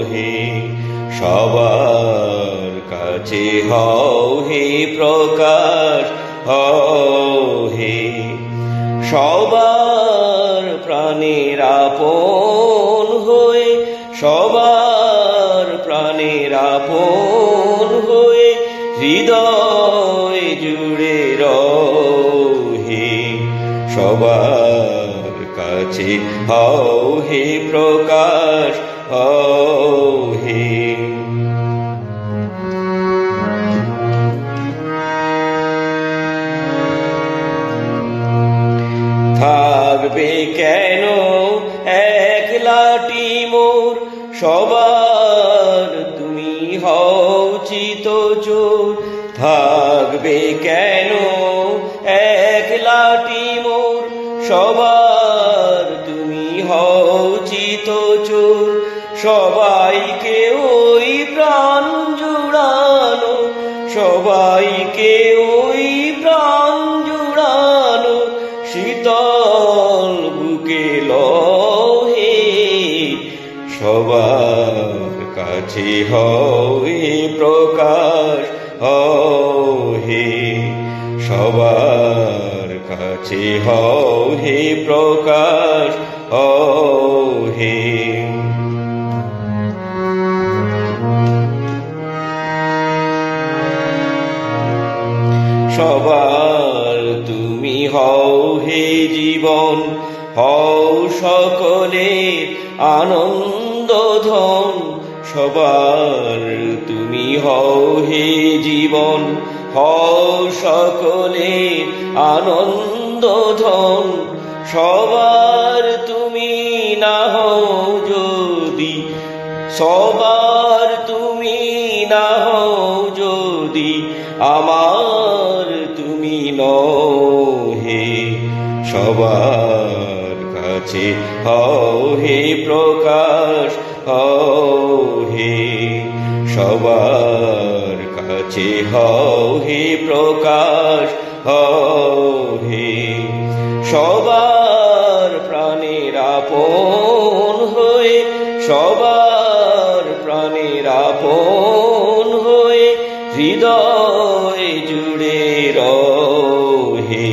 হে সবার কাছে হও হে প্রকাশ হে সবার প্রাণের আপন হয়ে সবার প্রাণের আপন হয়ে হৃদয় জুড়ে রহে সবার কাছে হও হে প্রকাশ হে থাকবে কেন একলাটি মোর সবার তুমি হও চিতচোর থাকবে কেন একলাটি মোর সবার তুমি হও চিতচোর সবাইকে ওই প্রাণ জুড়ানো সবাইকে ওই প্রাণ জুড়ানো শীতল বুকে লহে সবার কাছে হও হে প্রকাশ হে সবার কাছে হও হে প্রকাশ হে সবার তুমি হও হে জীবন হও সকলের আনন্দ ধন সবার তুমি হও হে জীবন হও সকলের আনন্দ ধন সবার তুমি না হও যদি সবার তুমি না হও যদি আমার তুমি নহে সবার কাছে হও হে প্রকাশ হে সবার কাছে হও হে প্রকাশ হে সবার প্রাণের আপন হয়ে সবার প্রাণের আপন হয়ে হৃদয় জুড়ে রহে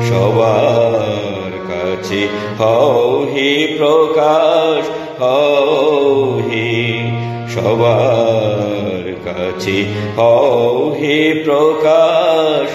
সবার কাছে হও হে প্রকাশ হে সবার কাছে হও হে প্রকাশ